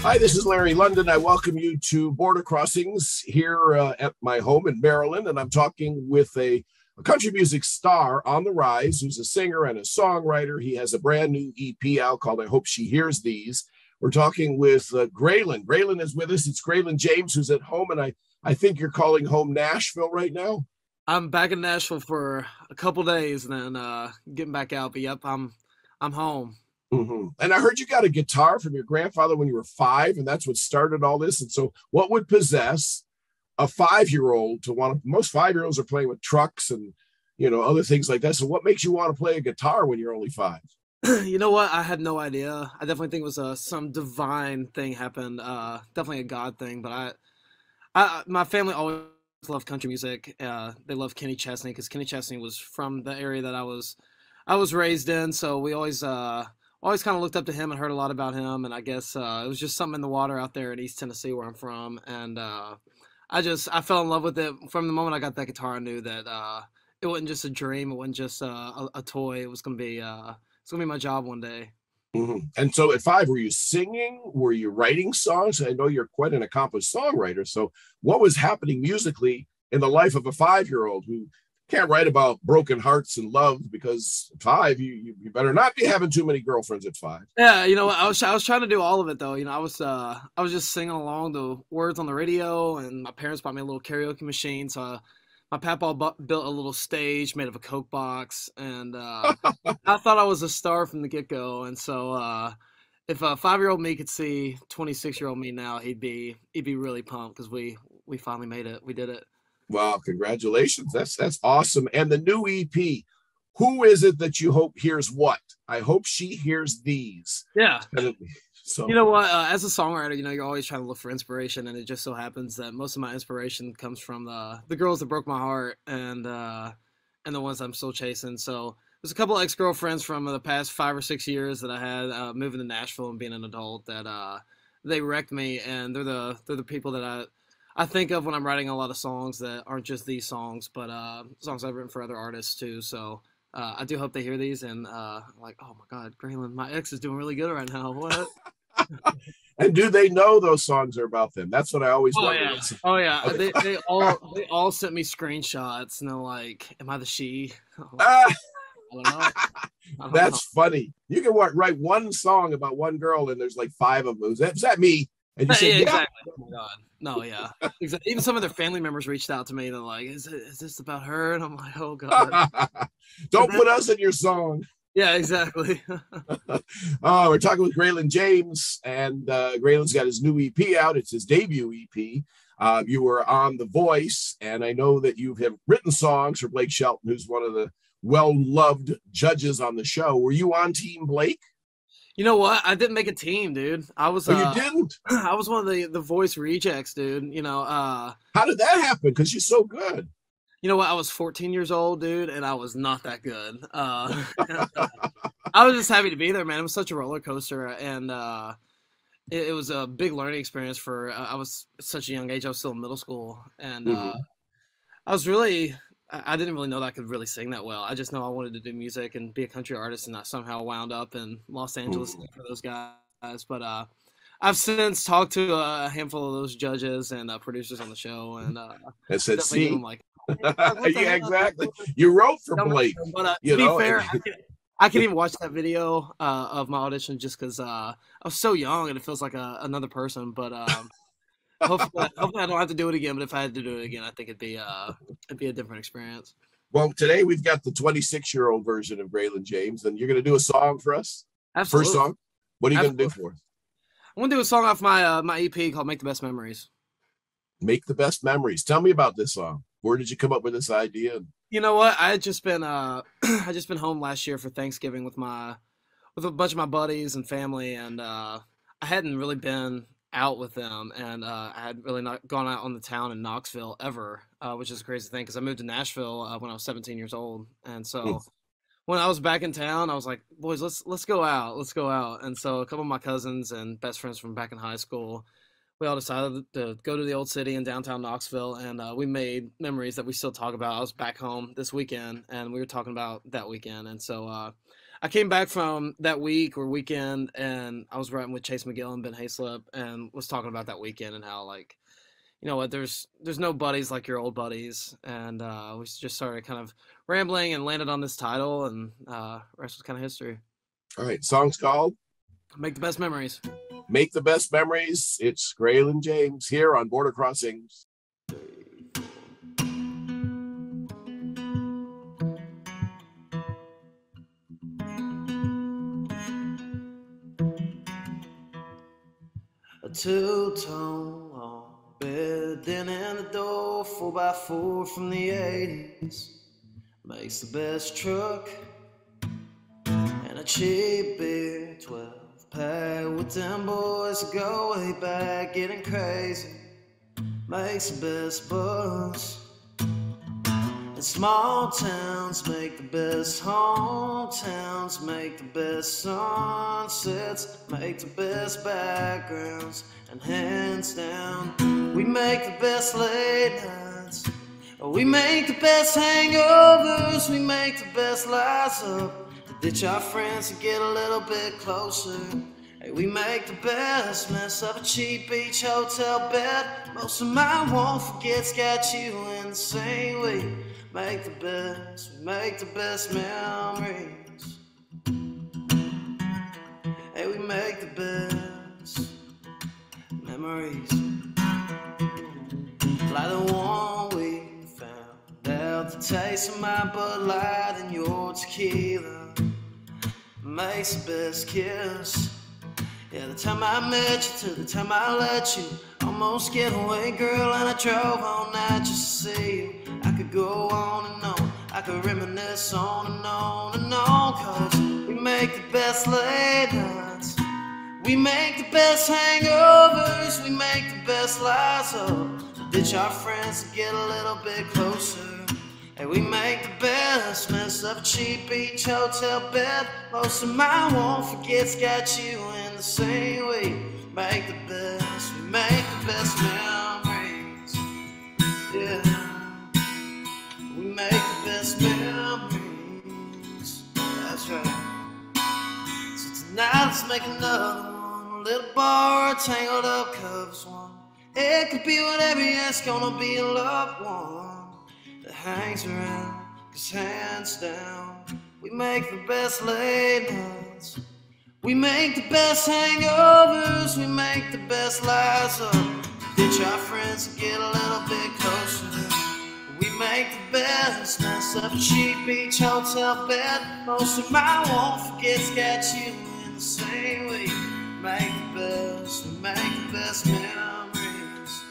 Hi, this is Larry London. I welcome you to Border Crossings here at my home in Maryland. And I'm talking with a country music star on the rise who's a singer and a songwriter. He has a brand new EP out called I Hope She Hears These. We're talking with Greylan. Greylan is with us. It's Greylan James who's at home. And I think you're calling home Nashville right now. I'm back in Nashville for a couple days and then getting back out. But yep, I'm home. Mm-hmm. And I heard you got a guitar from your grandfather when you were 5, and that's what started all this. And so, what would possess a 5-year-old to want to? Most 5-year-olds are playing with trucks and other things like that. So, what makes you want to play a guitar when you're only 5? You know what? I had no idea. I definitely think it was some divine thing happened. Definitely a God thing. But my family always loved country music. They loved Kenny Chesney because Kenny Chesney was from the area that I was raised in. So we always kind of looked up to him and heard a lot about him, and I guess it was just something in the water out there in East Tennessee where I'm from, and I fell in love with it from the moment I got that guitar. I knew that it wasn't just a dream, it wasn't just a toy. It was gonna be my job one day. Mm-hmm. And so, at 5, were you singing? Were you writing songs? I know you're quite an accomplished songwriter. So, what was happening musically in the life of a 5-year-old who can't write about broken hearts and love because 5, you better not be having too many girlfriends at 5. Yeah, I was trying to do all of it though. I was just singing along the words on the radio, and my parents bought me a little karaoke machine. So my papa built a little stage made of a Coke box, and I thought I was a star from the get go. And so if a 5-year-old me could see 26-year-old me now, he'd be really pumped because we finally made it. We did it. Wow, congratulations. That's awesome. And the new EP, who is it that you hope hears what? I hope she hears these. Yeah. So you know what? As a songwriter, you're always trying to look for inspiration, and it just so happens that most of my inspiration comes from the girls that broke my heart and the ones I'm still chasing. So there's a couple of ex-girlfriends from the past 5 or 6 years that I had moving to Nashville and being an adult that they wrecked me, and they're the people that I think of when I'm writing a lot of songs that aren't just these songs, but songs I've written for other artists too. So I do hope they hear these and like, oh my God, Greylan, my ex is doing really good right now. What? And do they know those songs are about them? That's what I always wonder. Yeah. Oh yeah. Okay. They all sent me screenshots and they're like, "Am I the she?" I don't know. That's funny. You can write one song about one girl, and there's like 5 of them. Is that me? And you say, yeah, exactly. Oh my God. No, yeah. Exactly. Even some of their family members reaced out to me. They're like, is this about her? And I'm like, oh God. Don't put us in your song. Yeah, exactly. Oh, we're talking with Greylan James, and Greylan's got his new EP out. It's his debut EP. You were on The Voice, and I know that you have written songs for Blake Shelton, who's one of the well-loved judges on the show. Were you on Team Blake? You know what? I didn't make a team, dude. I was. Oh, you didn't? I was one of the Voice rejects, dude. How did that happen? Because you're so good. You know what? I was 14 years old, dude, and I was not that good. I was just happy to be there, man. It was such a roller coaster, and it was a big learning experience for. I was at such a young age. I was still in middle school, and I was really. I didn't really know that I could really sing that well. I just know I wanted to do music and be a country artist, and I somehow wound up in Los Angeles for those guys. But I've since talked to a handful of those judges and producers on the show, and I said, "See, I'm like, yeah, exactly." You wrote for Blake. But to be fair, I can even watch that video of my audition just because I was so young and it feels like another person. But hopefully I don't have to do it again. But if I had to do it again, I think it'd be a different experience. Well, today we've got the 26-year-old version of Greylan James, and you're going to do a song for us. Absolutely. First song. What are you going to do for us? I'm going to do a song off my EP called "Make the Best Memories." Make the Best Memories. Tell me about this song. Where did you come up with this idea? You know what? I had just been home last year for Thanksgiving with a bunch of my buddies and family, and I hadn't really been out with them, and I had really not gone out on the town in Knoxville ever, which is a crazy thing because I moved to Nashville when I was 17 years old, and so when I was back in town, I was like, boys, let's go out, and so a couple of my cousins and best friends from back in high school, we all decided to go to the old city in downtown Knoxville, and we made memories that we still talk about. I was back home this weekend, and we were talking about that weekend, and so I came back from that week or weekend, and I was writing with Chase McGill and Ben Hayslip, and was talking about that weekend and how like, you know what, there's no buddies like your old buddies, and we just started kind of rambling and landed on this title, and rest was kind of history. All right, song's called Make the best memories. Make the Best Memories. It's Greylan James here on Border Crossings. A two-tone long bed, then in the door, 4x4 from the 80s. Makes the best truck, and a cheap beer, 12-pack with them boys that go way back, getting crazy. Makes the best buzz. And small towns make the best hometowns, make the best sunsets, make the best backgrounds, and hands down, we make the best late nights. We make the best hangovers, we make the best lies up, to ditch our friends and get a little bit closer. Hey, we make the best mess of a cheap beach hotel bed. Most of my won't forget's got you in the same way. Make the best, we make the best memories. Hey, we make the best memories. Like the one we found out, the taste of my Bud Light and your tequila makes the best kiss. Yeah, the time I met you to the time I let you almost get away, girl, and I drove all night just to see you. I could go on and on, I could reminisce on and on and on, cause we make the best late nights, we make the best hangovers, we make the best lies up, to ditch our friends and get a little bit closer. Hey, we make the best mess of a cheap beach hotel bed. Most of my won't forget's got you in the same way. Make the best, we make the best memories. Yeah. We make the best memories. That's right. So tonight let's make another one. A little bar, a tangled up covers one. It could be whatever, yeah, it's gonna be a loved one that hangs around. Cause hands down, we make the best late nights, we make the best hangovers, we make the best lies up, ditch our friends and get a little bit closer. We make the best mess of a cheap beach hotel bed. Most of my won't forget's got you in the same way. Make the best, we make the best memories.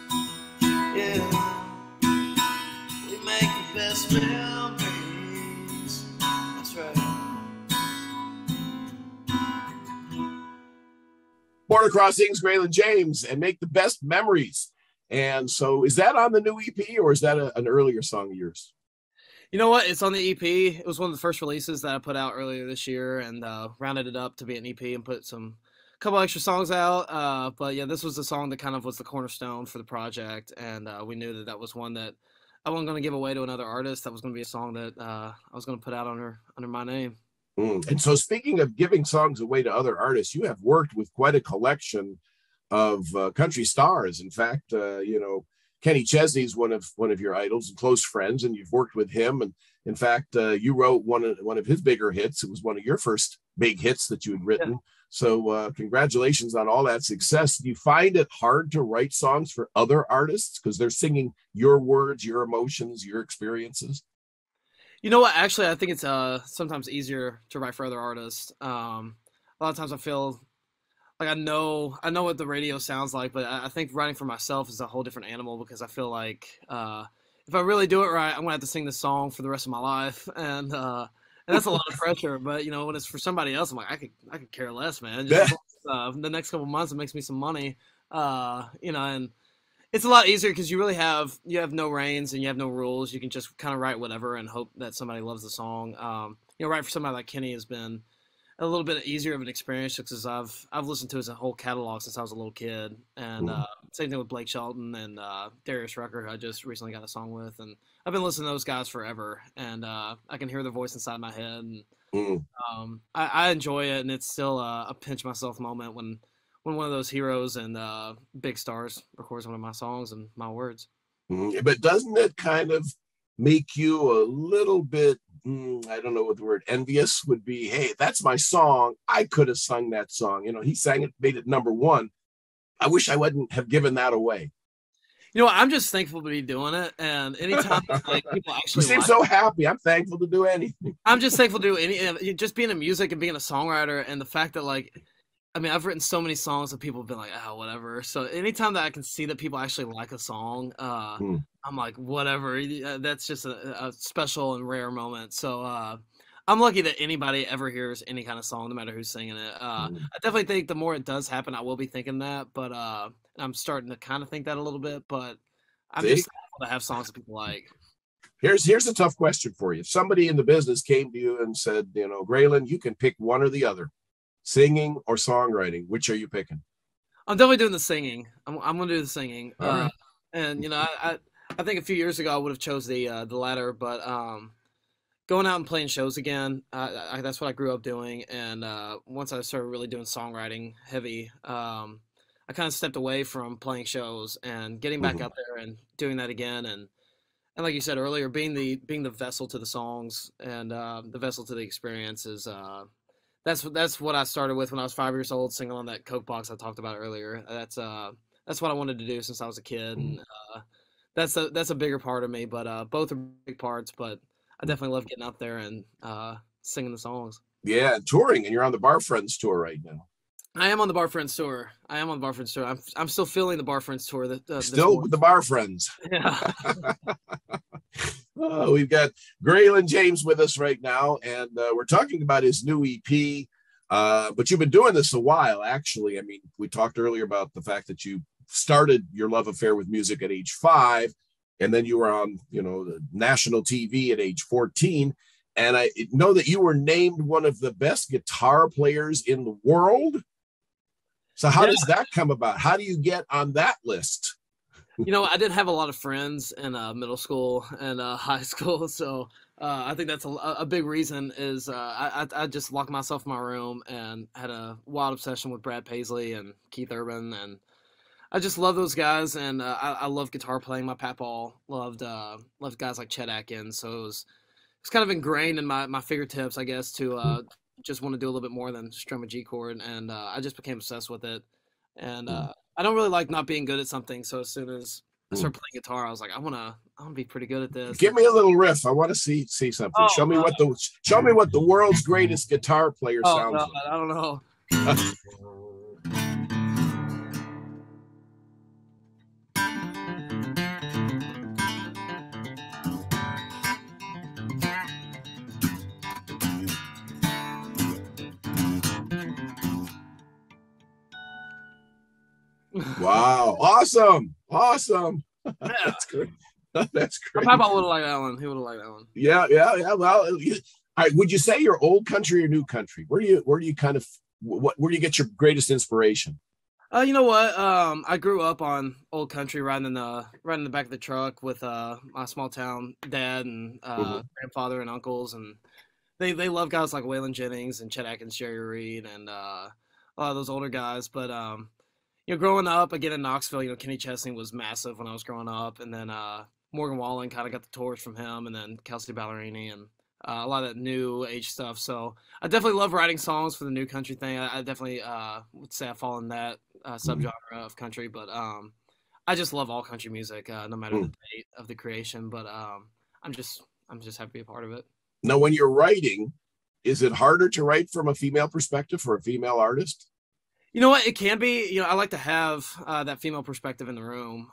Yeah, we make the best memories. That's right. Border Crossings, Greylan James, and Make the Best Memories. And so is that on the new EP or is that an earlier song of yours? You know what? It's on the EP. It was one of the first releases that I put out earlier this year, and rounded it up to be an EP and put a couple extra songs out. But yeah, this was the song that kind of was the cornerstone for the project, and we knew that was one that I wasn't going to give away to another artist. That was going to be a song that I was going to put out under my name. And so speaking of giving songs away to other artists, you have worked with quite a collection of country stars. In fact, Kenny Chesney's one of your idols and close friends, and you've worked with him. And in fact, you wrote one of his bigger hits. It was one of your first big hits that you had written. Yeah. So congratulations on all that success. Do you find it hard to write songs for other artists because they're singing your words, your emotions, your experiences? You know what? Actually, I think it's sometimes easier to write for other artists. A lot of times I feel like I know what the radio sounds like, but I think writing for myself is a whole different animal, because I feel like if I really do it right, I'm gonna have to sing this song for the rest of my life, and that's a lot of pressure. But when it's for somebody else, I'm like, I could care less, man. Just, the next couple months, it makes me some money, and it's a lot easier because you have no reins and you have no rules. You can just kind of write whatever and hope that somebody loves the song. Writing for somebody like Kenny has been a little bit easier of an experience because I've listened to his whole catalog since I was a little kid, and same thing with Blake Shelton and Darius Rucker, who I just recently got a song with, and I've been listening to those guys forever, and I can hear their voice inside my head, and Mm. I enjoy it, and it's still a pinch myself moment when one of those heroes and big stars records one of my songs and my words. But doesn't it kind of make you a little bit, I don't know what the word envious would be? Hey, that's my song. I could have sung that song. You know, he sang it, made it number one. I wish I wouldn't have given that away. You know, I'm just thankful to be doing it, and anytime like people You actually seem like, so happy. I'm thankful to do anything. I'm just thankful to do just being in music and being a songwriter, and the fact that like, I mean, I've written so many songs that people have been like, oh, whatever. So anytime that I can see that people actually like a song, Mm. I'm like, whatever. That's just a special and rare moment. So I'm lucky that anybody ever hears any kind of song, no matter who's singing it. Mm. I definitely think the more it does happen, I will be thinking that. But I'm starting to kind of think that a little bit. But I'm See? just thankful to have songs that people like. Here's a tough question for you. If somebody in the business came to you and said, you know, Greylan, you can pick one or the other, singing or songwriting. Which are you picking? I'm definitely doing the singing. I'm gonna do the singing. All right. And you know, I think a few years ago I would have chose the latter, but going out and playing shows again, that's what I grew up doing. And once I started really doing songwriting heavy, I kind of stepped away from playing shows and getting back Mhm. out there and doing that again. And like you said earlier, being the vessel to the songs and the vessel to the experience is that's what I started with when I was 5 years old, singing on that Coke box I talked about earlier. That's what I wanted to do since I was a kid, and that's a bigger part of me. But both are big parts. But I definitely love getting out there and singing the songs. Yeah, touring, and you're on the Bar Friends tour right now. I am on the Bar Friends tour. I am on the Bar Friends tour. I'm still feeling the Bar Friends tour this Still morning. with the Bar Friends. Yeah. Oh, we've got Greylan James with us right now, and we're talking about his new EP. But you've been doing this a while, actually. I mean, we talked earlier about the fact that you started your love affair with music at age 5, and then you were on, you know, the national TV at age 14. And I know that you were named one of the best guitar players in the world. So how Yeah. does that come about? How do you get on that list? You know, I didn't have a lot of friends in middle school and high school, so I think that's a big reason. Is I just locked myself in my room and had a wild obsession with Brad Paisley and Keith Urban, and I just love those guys, and I love guitar playing. My papaw loved guys like Chet Atkins, so it's kind of ingrained in my fingertips, I guess, to just want to do a little bit more than strum a G chord, and I just became obsessed with it. And I don't really like not being good at something, so as soon as I started playing guitar, I was like, I wanna be pretty good at this. Give me a little riff. I want to see something. Oh, Show me what the world's greatest guitar player oh sounds God, I don't know. like. Wow. Awesome. Yeah, That's great. That's my great. papa would have liked that one. He would have liked that one. Yeah. Well, all right. Would you say you're old country or new country? Where do you kind of where do you get your greatest inspiration? You know what? I grew up on old country, riding in the back of the truck with my small town dad and Mhm. grandfather and uncles, and they love guys like Waylon Jennings and Chet Atkins, Jerry Reed, and a lot of those older guys. But you know, growing up again in Knoxville, you know, Kenny Chesney was massive when I was growing up, and then Morgan Wallen kind of got the torch from him, and then Kelsey Ballerini and a lot of that new age stuff. So I definitely love writing songs for the new country thing. I definitely would say I fall in that subgenre of country, but I just love all country music, no matter the Mhm. date of the creation. But I'm just happy to be a part of it. Now, when you're writing, is it harder to write from a female perspective for a female artist? You know what? It can be. You know, I like to have that female perspective in the room.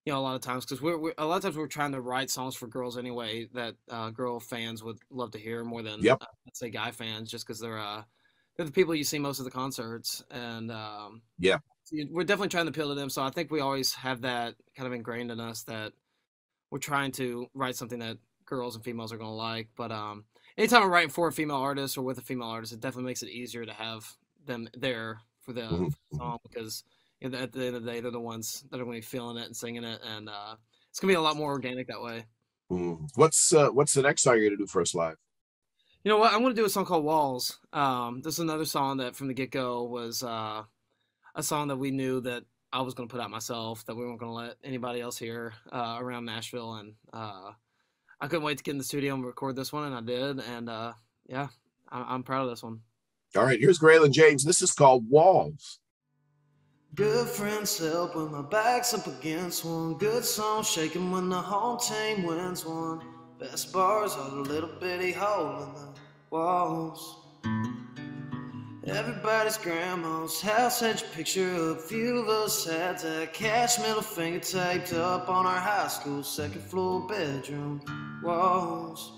You know, a lot of times because a lot of times we're trying to write songs for girls anyway that girl fans would love to hear more than Yep. let's say guy fans, just because they're the people you see most of the concerts, and Yeah. we're definitely trying to appeal to them. So I think we always have that kind of ingrained in us that we're trying to write something that girls and females are going to like. But anytime I'm writing for a female artist or with a female artist, it definitely makes it easier to have them there for the Mhm. song because you know, at the end of the day, they're the ones that are going to be feeling it and singing it, and it's going to be a lot more organic that way. What's the next song you're gonna do for us live? You know what? I'm gonna do a song called Walls. This is another song that from the get go was a song that we knew that I was gonna put out myself, that we weren't gonna let anybody else hear around Nashville, and I couldn't wait to get in the studio and record this one, and I did, and yeah, I'm proud of this one. All right, here's Greylan James. This is called Walls. Good friends help when my back's up against one. Good song shaking when the home team wins one. Best bars are the little bitty hole in the walls. Everybody's grandma's house had your picture up. Few of us had that cash middle finger taped up on our high school second floor bedroom walls.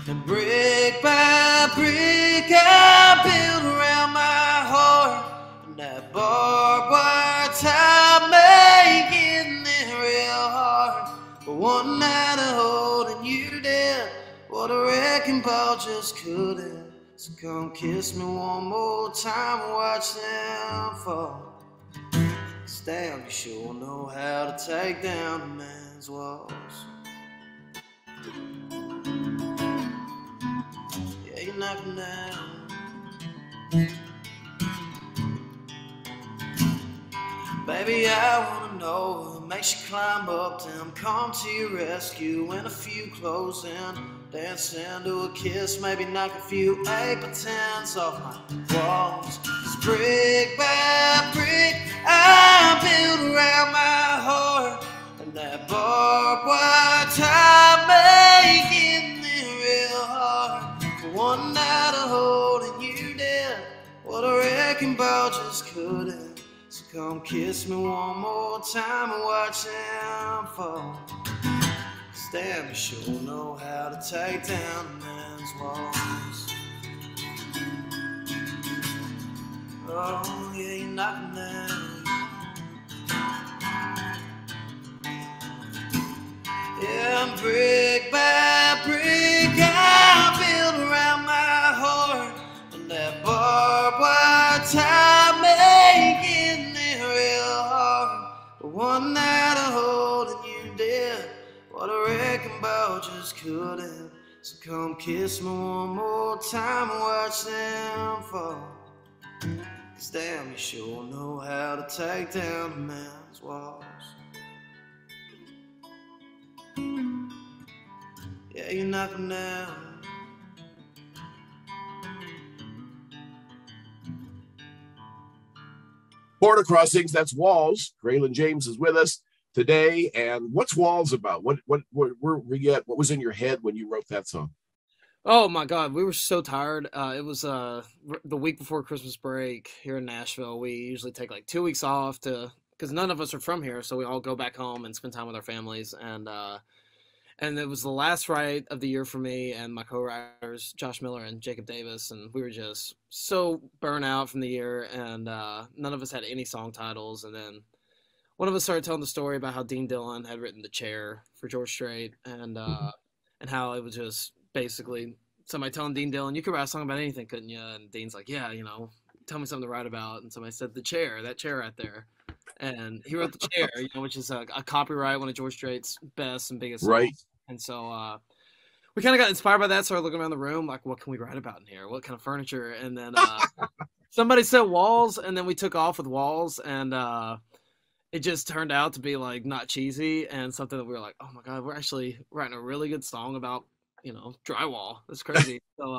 And brick by brick I build around my heart, and that barbed wire tie making it real hard. But one night of holding you dead, what a wrecking ball just couldn't. So come kiss me one more time and watch them fall. 'Cause damn, you sure know how to take down a man's walls. Yeah, you're knocking down. Baby, I wanna know what makes you climb up them, come to your rescue when a few close in. Dance into a kiss, maybe knock a few 8x10s off my walls. 'Cause brick by brick I build around my heart, and that barbed wire tie making it real hard. For one night of holding you dead, what a wrecking ball just couldn't. So come kiss me one more time and watch them fall. 'Cause damn, you sure know how to take down a man's walls. Oh yeah, you're knocking down. Yeah, brick by brick I build around my heart, and that barbed wire tie making it real hard. But one night of holding you dead, what a wrecking ball just couldn't. So come kiss me one more time and watch them fall. 'Cause damn, you sure know how to take down a man's walls. Yeah, you're knocking down. Border Crossings, that's Walls. Greylan James is with us today. And what's Walls about? Where we at? What was in your head when you wrote that song? Oh my God, we were so tired. It was the week before Christmas break here in Nashville. We usually take like 2 weeks off to because none of us are from here, so we all go back home and spend time with our families. And it was the last write of the year for me and my co-writers Josh Miller and Jacob Davis, and we were just so burnt out from the year, and none of us had any song titles. And then one of us started telling the story about how Dean Dillon had written The Chair for George Strait, and how it was just basically somebody telling Dean Dillon, you could write a song about anything, couldn't you? And Dean's like, yeah, tell me something to write about. And somebody said, The Chair, that chair right there. And he wrote The Chair, which is a copyright, one of George Strait's best and biggest songs. Right. And so we kind of got inspired by that, started looking around the room, like, what can we write about in here? What kind of furniture? And then somebody said Walls, and then we took off with Walls, and it just turned out to be like not cheesy and something that we were like, oh my God, we're actually writing a really good song about, drywall. That's crazy. So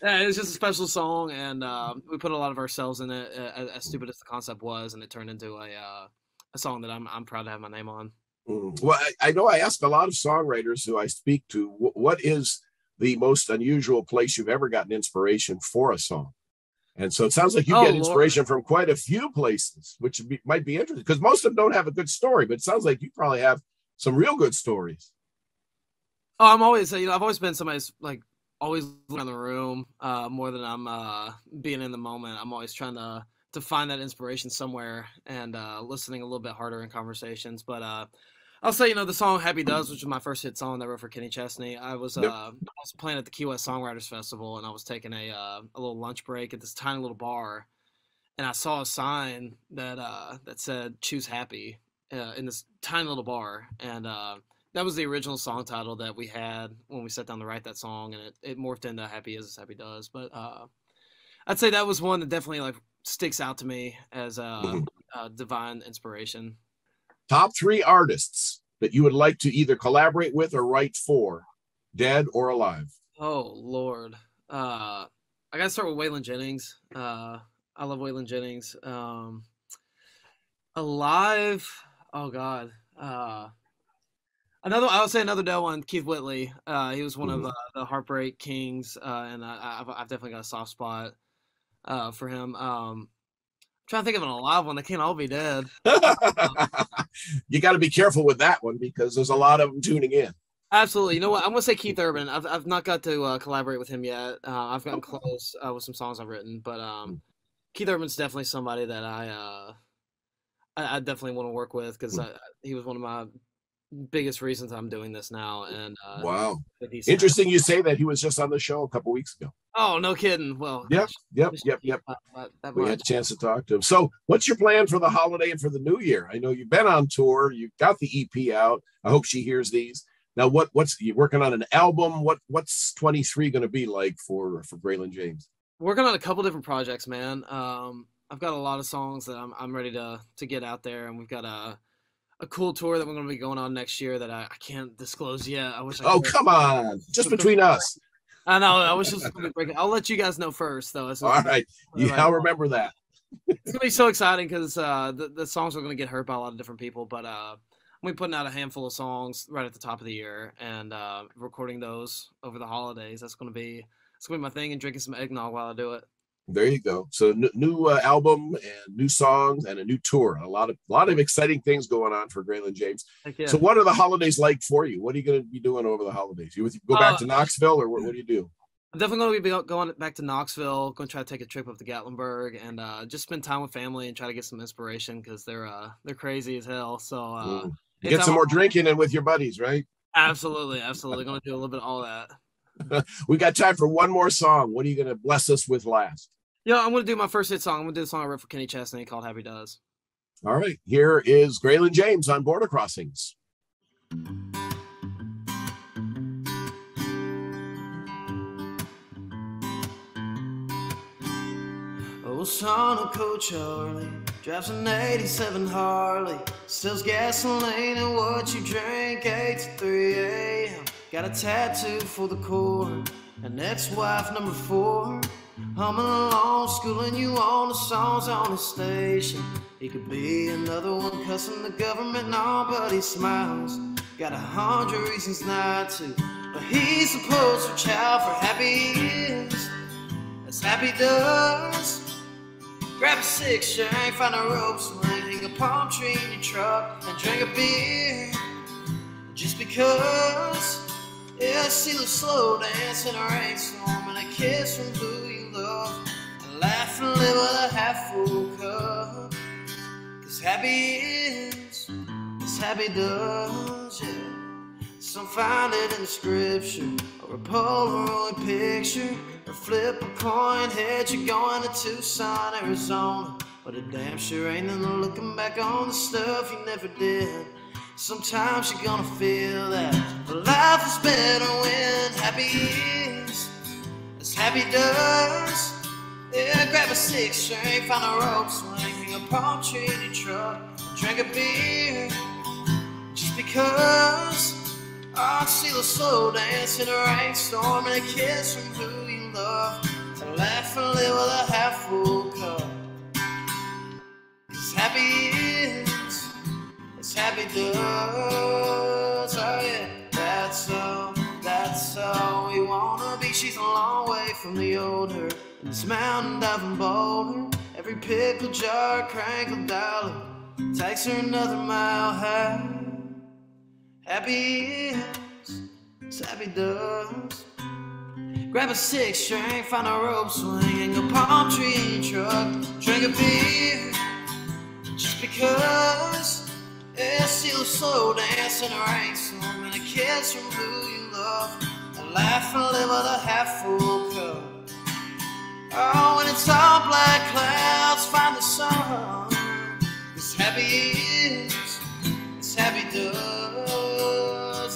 yeah, it was just a special song, and we put a lot of ourselves in it, as stupid as the concept was, and it turned into a song that I'm proud to have my name on. Well, I know I ask a lot of songwriters who I speak to, what is the most unusual place you've ever gotten inspiration for a song? And so it sounds like you get inspiration from quite a few places, which might be interesting because most of them don't have a good story, but it sounds like you probably have some real good stories. Oh, I'm always, I've always been somebody's like always in the room more than I'm being in the moment. I'm always trying to find that inspiration somewhere and listening a little bit harder in conversations. But I'll say, the song Happy Does, which was my first hit song that I wrote for Kenny Chesney. I was playing at the Key West Songwriters Festival, and I was taking a little lunch break at this tiny little bar, and I saw a sign that said "Choose Happy" in this tiny little bar, and That was the original song title that we had when we sat down to write that song, and it morphed into Happy Is as Happy Does. But I'd say that was one that definitely like sticks out to me as Mhm. a divine inspiration. Top three artists that you would like to either collaborate with or write for, dead or alive. Oh Lord, I gotta start with Waylon Jennings. I love Waylon Jennings. Alive, oh God. I would say another dead one, Keith Whitley. He was one of Mhm. the Heartbreak Kings, and I've definitely got a soft spot for him. Trying to think of an alive one. They can't all be dead. You got to be careful with that one because there's a lot of them tuning in. Absolutely. You know what? I'm gonna say Keith Urban. I've not got to collaborate with him yet. I've gotten Okay. close with some songs I've written, but Keith Urban's definitely somebody that I definitely want to work with because he was one of my biggest reasons I'm doing this now, and Wow. he's Interesting you say that. He was just on the show a couple weeks ago. oh no kidding. Well, Yep, gosh, yep, wish yep, he yep. that We had much. a chance to talk to him. So, what's your plan for the holiday and for the new year? I know you've been on tour. You've got the EP out. I hope she hears these. Now, what's you working on an album? What's 23 going to be like for Greylan James? Working on a couple different projects, man. I've got a lot of songs that I'm ready to get out there, and we've got a cool tour that we're going to be going on next year that I can't disclose yet. I wish I Oh, could. come on, just between us. I know. I wish this was going to be breaking. I'll let you guys know first, though. As soon as All right, yeah, I'll remember that. it's going to be so exciting because the songs are going to get heard by a lot of different people. But I'm going to be putting out a handful of songs right at the top of the year and recording those over the holidays. It's going to be my thing, and drinking some eggnog while I do it. There you go. So new album and new songs and a new tour. A lot of exciting things going on for Greylan James. Heck yeah. So what are the holidays like for you? What are you going to be doing over the holidays? You go back to Knoxville, or what do you do? I'm definitely going to be going back to Knoxville. Going to try to take a trip up to Gatlinburg and just spend time with family and try to get some inspiration because they're crazy as hell. So You get some more drinking in with your buddies, right? Absolutely, absolutely. Going to do a little bit of all that. We got time for one more song. What are you going to bless us with last? Yeah, I'm going to do my first hit song. I'm going to do the song I wrote for Kenny Chesney called Happy Does. All right. Here is Greylan James on Border Crossings. Oh, son of Coach Charlie drives an 87 Harley, sells gasoline and what you drink 8 to 3 a.m. Got a tattoo for the core, an ex-wife number 4. Humming along, schooling you on the songs on his station. He could be another one cussing the government and all, but he smiles. Got 100 reasons not to, but he's the poster child for happy is as happy does. Grab a 6-shank, find a rope swing, hang a palm tree in your truck, and drink a beer. Just because, yeah, see the slow dance in a rainstorm and a kiss from who you love, and laugh and live with a half-full cup. 'Cause happy is as happy does, yeah. Some find it in scripture, or a Polaroid picture, or flip a coin, head you're going to Tucson, Arizona. But it damn sure ain't nothing looking back on the stuff you never did. Sometimes you're gonna feel that life is better when happy is as happy does. Yeah, grab a 6-string, find a rope swing, hang a palm tree in your truck, drink a beer. Just because, I'll see the slow dance in a rainstorm and a kiss from who you love, to laugh and live with a half-full cup. 'Cause happy is as happy does, oh yeah. That's all we wanna be. She's a long way from the old her, in this mountain diving boulder. Every pickle jar, crankle dollar takes her another mile high. Happy is as happy does. Grab a 6-string, find a rope swing, hang a palm tree in your truck, drink a beer. Just because, yeah, see the slow dance in a rainstorm and a kiss from who you love, and laugh and live with a half-full cup. Oh, when it's all black clouds, find the sun. It's happy is, it's happy does.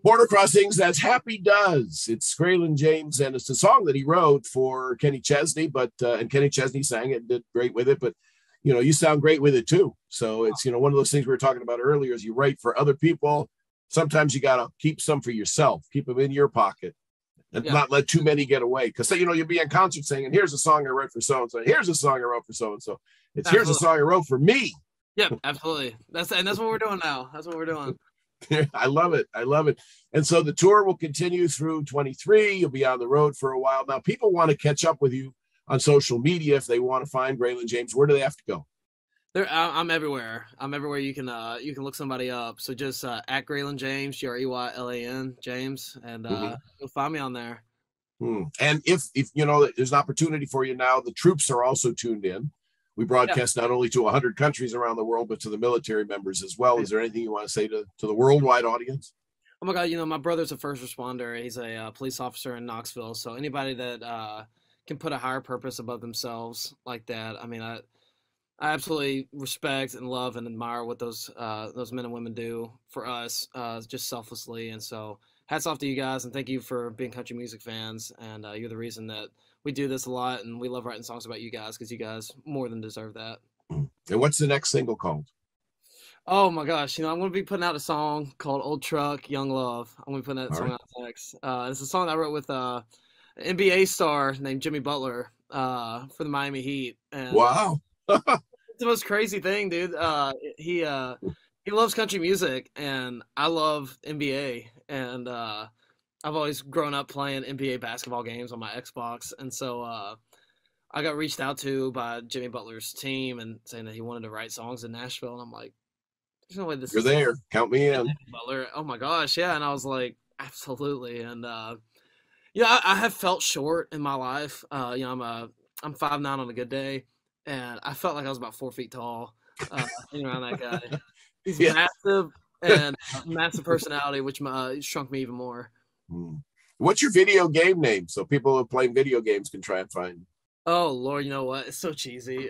Border Crossings, that's Happy Does. It's Greylan James, and it's a song that he wrote for Kenny Chesney, but and Kenny Chesney sang it and did great with it, but you sound great with it too. So it's one of those things we were talking about earlier is you write for other people. Sometimes you got to keep some for yourself, keep them in your pocket and not let too many get away. Because you'll be in concert saying, and here's a song I wrote for so-and-so, here's a song I wrote for so-and-so. It's Here's a song I wrote for me. Yeah, absolutely. That's what we're doing now. That's what we're doing. I love it. I love it. And so the tour will continue through 23. You'll be on the road for a while. Now, people want to catch up with you on social media. If they want to find Greylan James, where do they have to go? I'm everywhere. I'm everywhere. You can look somebody up. So just at Greylan James, Greylan James, and you'll find me on there. And if there's an opportunity for you now, the troops are also tuned in. We broadcast not only to 100 countries around the world, but to the military members as well. Is there anything you want to say to the worldwide audience? Oh my God, my brother's a first responder. He's a police officer in Knoxville. So anybody that can put a higher purpose above themselves like that, I mean, I absolutely respect and love and admire what those men and women do for us, just selflessly. And so hats off to you guys, and thank you for being country music fans. And you're the reason that we do this a lot, and we love writing songs about you guys because you guys more than deserve that. And what's the next single called? Oh my gosh, I'm going to be putting out a song called Old Truck, Young Love. I'm going to be putting that song out next. It's a song that I wrote with an NBA star named Jimmy Butler for the Miami Heat. And wow. It's the most crazy thing, dude. He loves country music, and I love NBA, and I've always grown up playing NBA basketball games on my Xbox, and so I got reached out to by Jimmy Butler's team and saying that he wanted to write songs in Nashville, and I'm like, there's no way this You're there. Count me in. Butler. Oh my gosh, yeah. And I was like, absolutely. And I have felt short in my life. I'm 5'9" on a good day, and I felt like I was about 4 feet tall. Hanging around that guy. He's massive and massive personality, which shrunk me even more. What's your video game name so people who are playing video games can try and find you? Oh Lord, you know what? It's so cheesy.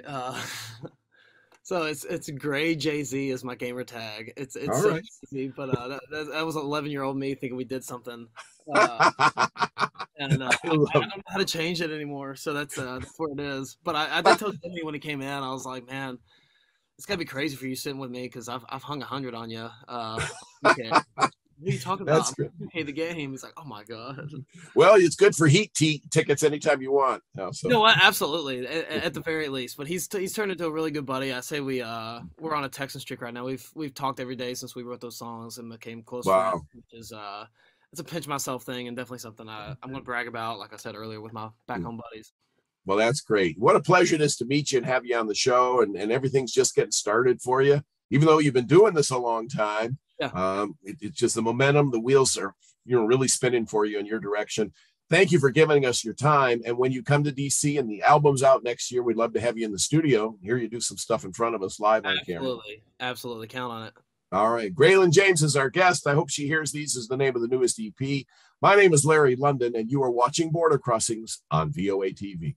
So it's Gray Jay-Z is my gamer tag. It's so cheesy, but that was 11-year-old me thinking we did something, and I don't know how to change it anymore. So that's where it is. But I did tell Jimmy when he came in, I was like, man, it's gotta be crazy for you sitting with me because I've hung 100 on you. Okay. What are you talking about? Hey, the game. He's like, oh my God. Well, it's good for Heat tickets anytime you want. No, absolutely, at the very least. But he's turned into a really good buddy. I say we're on a texting streak right now. We've talked every day since we wrote those songs and became close friends, which is it's a pinch myself thing and definitely something I'm going to brag about. Like I said earlier, with my back home buddies. Well, that's great. What a pleasure it is to meet you and have you on the show. And everything's just getting started for you, even though you've been doing this a long time. Yeah. It's just the momentum, the wheels are really spinning for you in your direction. Thank you for giving us your time. And when you come to DC and the album's out next year, we'd love to have you in the studio, hear you do some stuff in front of us live on camera. Absolutely. Count on it. All right. Greylan James is our guest. I hope she hears these is the name of the newest EP. My name is Larry London, and you are watching Border Crossings on VOA TV.